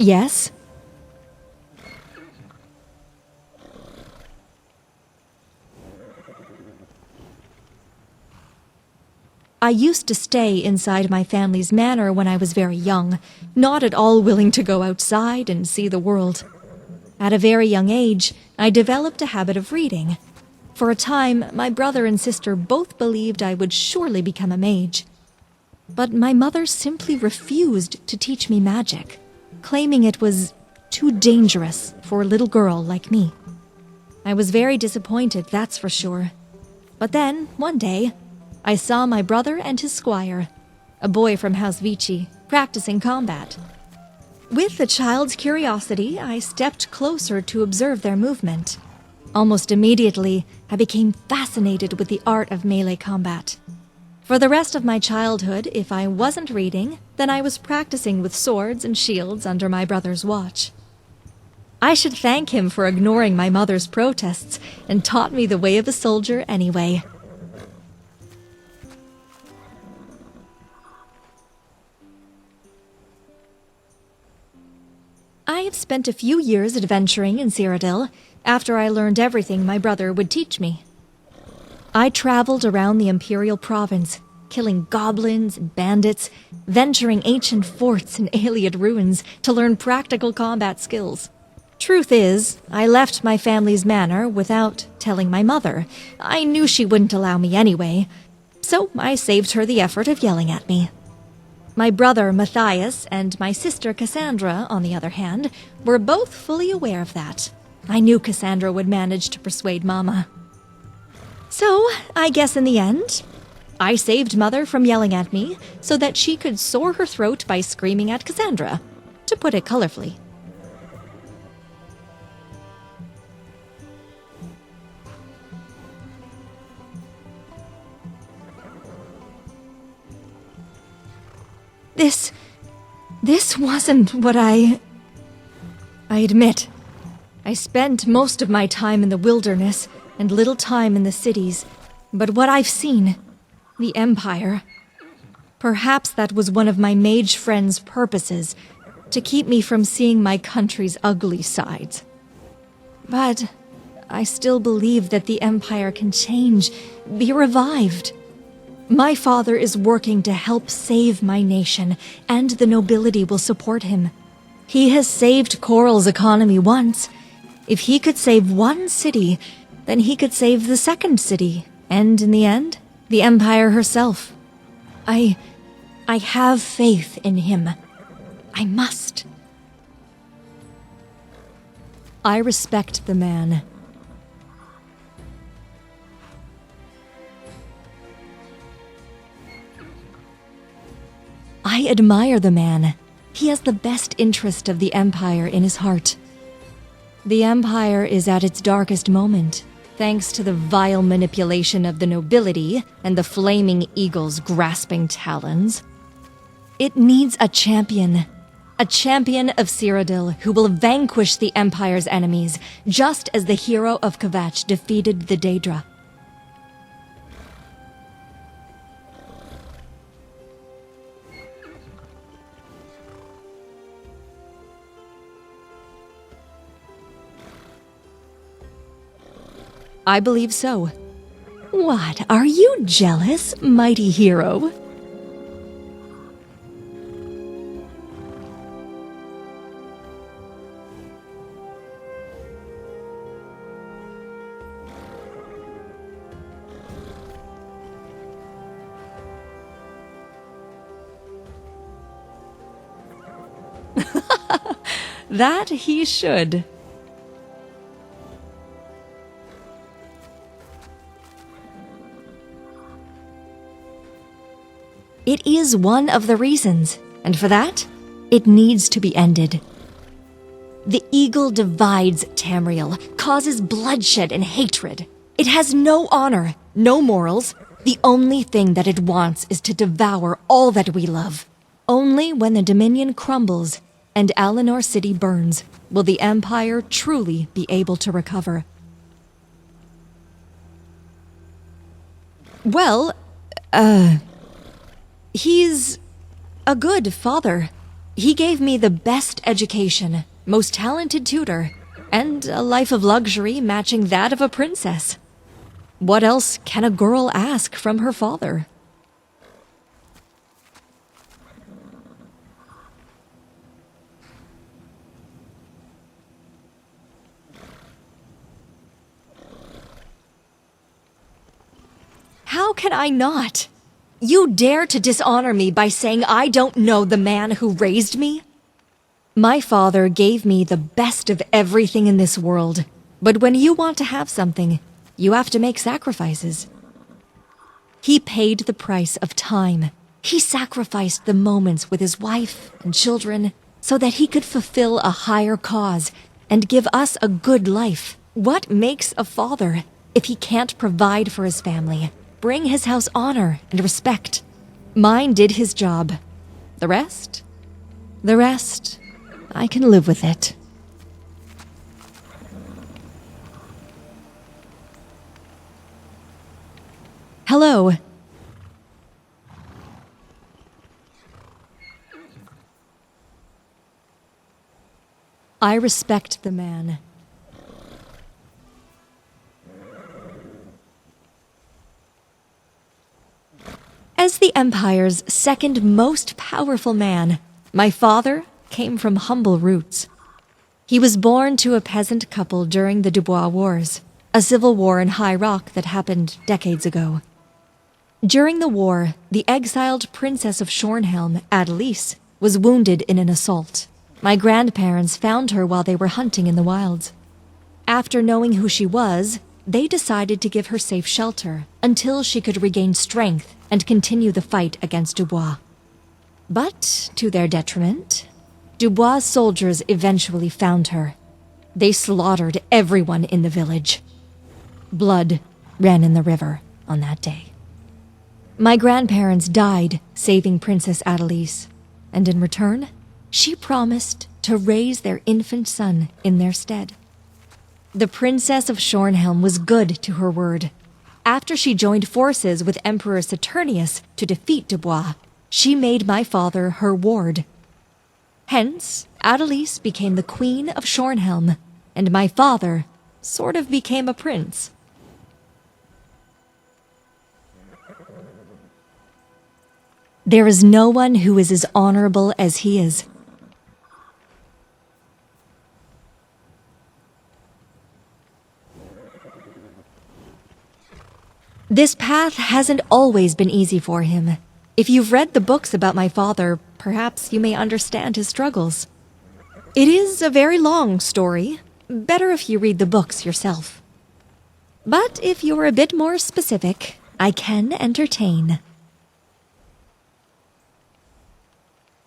Yes? I used to stay inside my family's manor when I was very young, not at all willing to go outside and see the world. At a very young age, I developed a habit of reading. For a time, my brother and sister both believed I would surely become a mage. But my mother simply refused to teach me magic, claiming it was too dangerous for a little girl like me. I was very disappointed, that's for sure. But then, one day, I saw my brother and his squire, a boy from House Vici, practicing combat. With a child's curiosity, I stepped closer to observe their movement. Almost immediately, I became fascinated with the art of melee combat. For the rest of my childhood, if I wasn't reading, then I was practicing with swords and shields under my brother's watch. I should thank him for ignoring my mother's protests and taught me the way of a soldier anyway. I have spent a few years adventuring in Cyrodiil after I learned everything my brother would teach me. I traveled around the Imperial Province, killing goblins and bandits, venturing ancient forts and Ayleid ruins to learn practical combat skills. Truth is, I left my family's manor without telling my mother. I knew she wouldn't allow me anyway, so I saved her the effort of yelling at me. My brother Matthias and my sister Cassandra, on the other hand, were both fully aware of that. I knew Cassandra would manage to persuade Mama. So, I guess in the end, I saved Mother from yelling at me so that she could sore her throat by screaming at Cassandra, to put it colorfully. This wasn't what I admit. I spent most of my time in the wilderness and little time in the cities, but what I've seen, the Empire, perhaps that was one of my mage friends' purposes, to keep me from seeing my country's ugly sides. But I still believe that the Empire can change, be revived. My father is working to help save my nation, and the nobility will support him. He has saved Coral's economy once. If he could save one city, then he could save the second city, and in the end, the Empire herself. I have faith in him. I must. I respect the man. I admire the man. He has the best interest of the Empire in his heart. The Empire is at its darkest moment, thanks to the vile manipulation of the nobility and the flaming eagle's grasping talons. It needs a champion of Cyrodiil who will vanquish the Empire's enemies, just as the hero of Kvatch defeated the Daedra. I believe so. What, are you jealous, mighty hero? That he should. It is one of the reasons, and for that, it needs to be ended. The eagle divides Tamriel, causes bloodshed and hatred. It has no honor, no morals. The only thing that it wants is to devour all that we love. Only when the Dominion crumbles and Alinor City burns will the Empire truly be able to recover. Well, he's a good father. He gave me the best education, most talented tutor, and a life of luxury matching that of a princess. What else can a girl ask from her father? How can I not? You dare to dishonor me by saying I don't know the man who raised me? My father gave me the best of everything in this world, but when you want to have something, you have to make sacrifices. He paid the price of time. He sacrificed the moments with his wife and children so that he could fulfill a higher cause and give us a good life. What makes a father if he can't provide for his family, bring his house honor and respect? Mine did his job. The rest, I can live with it. Hello. I respect the man. As the Empire's second most powerful man, my father came from humble roots. He was born to a peasant couple during the Dubois Wars, a civil war in High Rock that happened decades ago. During the war, the exiled Princess of Shornhelm, Adelise, was wounded in an assault. My grandparents found her while they were hunting in the wilds. After knowing who she was, they decided to give her safe shelter until she could regain strength and continue the fight against Dubois. But, to their detriment, Dubois' soldiers eventually found her. They slaughtered everyone in the village. Blood ran in the river on that day. My grandparents died saving Princess Adelise, and in return, she promised to raise their infant son in their stead. The Princess of Shornhelm was good to her word. After she joined forces with Emperor Saturnius to defeat Dubois, she made my father her ward. Hence, Adelise became the Queen of Shornhelm, and my father sort of became a prince. There is no one who is as honorable as he is. This path hasn't always been easy for him. If you've read the books about my father, perhaps you may understand his struggles. It is a very long story. Better if you read the books yourself. But if you're a bit more specific, I can entertain.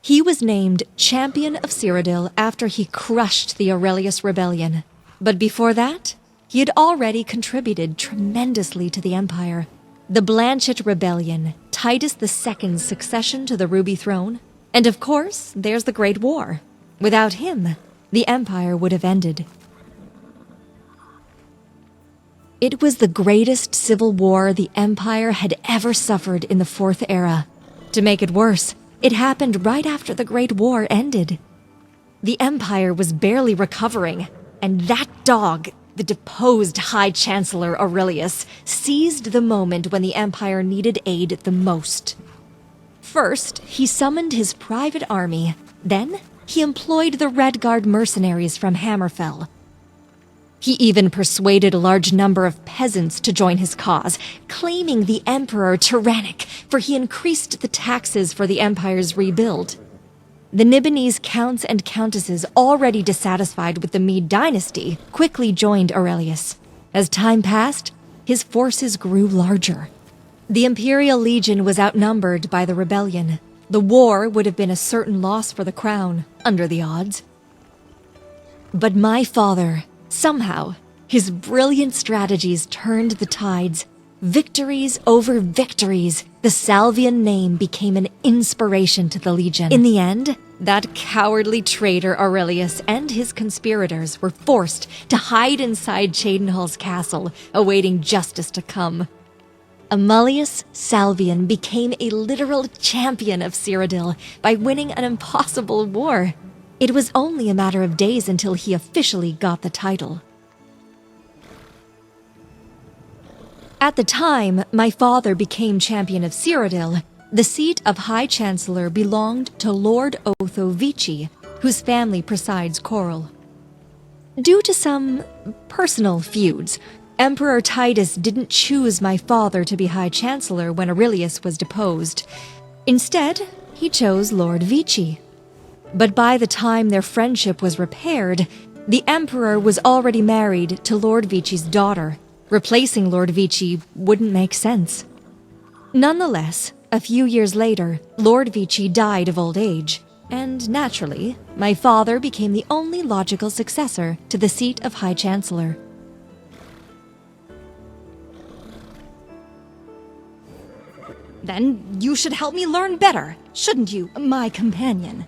He was named Champion of Cyrodiil after he crushed the Aurelius Rebellion. But before that, he had already contributed tremendously to the Empire. The Blanchett Rebellion, Titus II's succession to the Ruby Throne, and of course, there's the Great War. Without him, the Empire would have ended. It was the greatest civil war the Empire had ever suffered in the Fourth Era. To make it worse, it happened right after the Great War ended. The Empire was barely recovering, and that dog, the deposed High Chancellor Aurelius, seized the moment when the Empire needed aid the most. First, he summoned his private army. Then, he employed the Red Guard mercenaries from Hammerfell. He even persuaded a large number of peasants to join his cause, claiming the Emperor tyrannic, for he increased the taxes for the Empire's rebuild. The Nibonese counts and countesses, already dissatisfied with the Mede dynasty, quickly joined Aurelius. As time passed, his forces grew larger. The Imperial Legion was outnumbered by the rebellion. The war would have been a certain loss for the crown, under the odds. But my father, somehow, his brilliant strategies turned the tides. Victories over victories, the Salvian name became an inspiration to the Legion. In the end, that cowardly traitor Aurelius and his conspirators were forced to hide inside Cheydinhall's castle, awaiting justice to come. Livia Salvian became a literal champion of Cyrodiil by winning an impossible war. It was only a matter of days until he officially got the title. At the time my father became champion of Cyrodiil, the seat of High Chancellor belonged to Lord Otho Vici, whose family presides Coral. Due to some personal feuds, Emperor Titus didn't choose my father to be High Chancellor when Aurelius was deposed. Instead, he chose Lord Vici. But by the time their friendship was repaired, the Emperor was already married to Lord Vici's daughter. Replacing Lord Vici wouldn't make sense. Nonetheless, a few years later, Lord Vici died of old age, and naturally, my father became the only logical successor to the seat of High Chancellor. Then you should help me learn better, shouldn't you, my companion?